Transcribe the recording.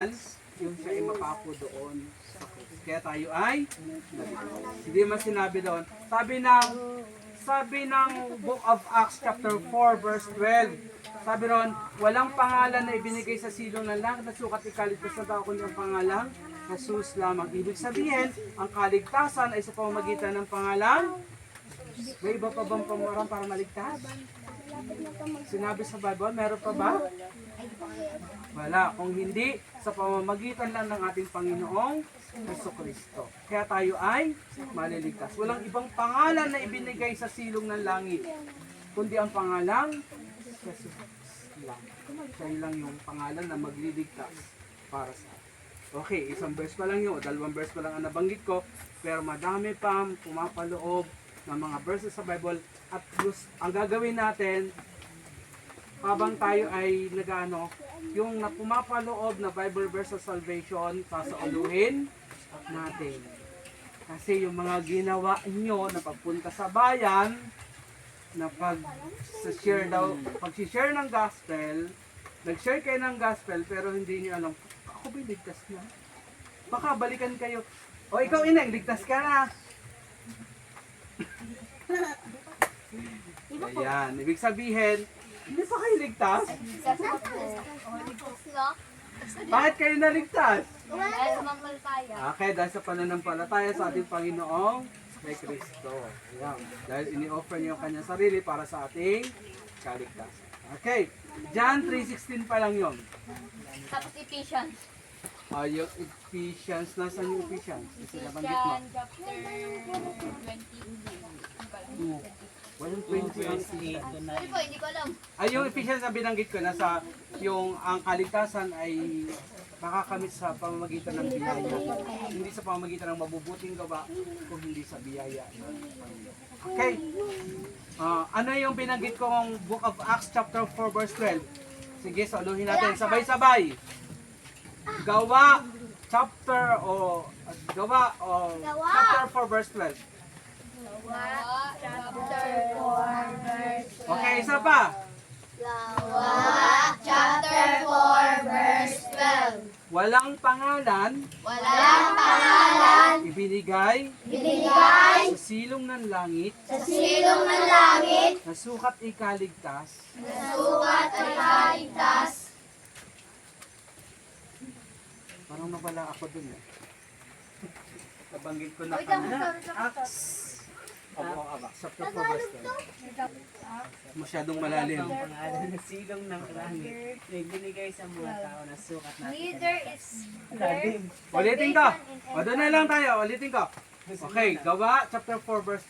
yung siya ay mapapo doon sa krus. Kaya tayo ay hindi man sinabi doon. Sabi ng Book of Acts chapter 4 verse 12. Sabi ron, walang pangalan na ibinigay sa silong ng langit na sukat ikaligtas na tao kundi ang pangalang Jesus lamang. Ibig sabihin, ang kaligtasan ay sa pamamagitan ng pangalang. May iba pa bang pamarang para maligtas? Sinabi sa Bible, meron pa ba? Wala. Kung hindi, sa pamamagitan lang ng ating Panginoong Jesucristo. Kaya tayo ay maliligtas. Walang ibang pangalan na ibinigay sa silong ng langit, kundi ang pangalang Jesus lang. Siya lang yung pangalan na magliligtas para sa atin. Okay, isang verse pa lang yun, o dalawang verse pa lang ang nabanggit ko, pero madami pang pumapaloob ng mga verses sa Bible. At ang gagawin natin, habang tayo ay nagano, yung pumapaloob na Bible verse sa salvation, sasauluhin natin. Kasi yung mga ginawa nyo na pagpunta sa bayan, na pag-share ng gospel, nag-share kayo ng gospel, pero hindi niyo alam, ako ba ligtas na? Baka balikan kayo. O ikaw ineng, ligtas ka na. Ayan, ibig sabihin, hindi pa kayo ligtas? Bakit kayo naligtas? Dahil sa mampalataya. Okay, dahil sa pananampalataya sa ating Panginoong kay Kristo. Ayan, dahil ini-offer niyo ang kanyang sarili para sa ating kaligtasan. Okay, John 3:16 pa lang yun. Tapos Ephesians. Yung Ephesians, nasan yung Ephesians? Kasi nabanggit mo. Ephesians chapter 20. Walang 20 ang Sorry po, hindi ko alam. Ay, yung Ephesians na binanggit ko, nasa yung ang kaligtasan ay makakamit sa pamamagitan ng biyaya. Hindi sa pamamagitan ng mabubuting gawa, kung hindi sa biyaya. Okay. Ano yung binanggit kong Book of Acts chapter 4 verse 12? Sige, saluhin natin. Sabay-sabay. Gawa chapter chapter 4 verse 12. Chapter 4, verse 12. Okay, isa pa. Chapter 4, verse 12. Walang pangalan Walang pangalan ibinigay binigay sa silong ng langit sa silong ng langit na sukat ikaligtas na sukat ay kaligtas. parang nawala ako dun eh. Nabanggit ko na Wait lang, kanina. sorry. Acts. Chapter 4 verse 12. Masyadong malalim. Ang pangalan ng silong ng langit na ibinigay sa mga tao na sukat natin. Neither is Lalim. Ulitin ko. O doon na lang tayo. Ulitin ko. Okay, gawa chapter 4 verse 12.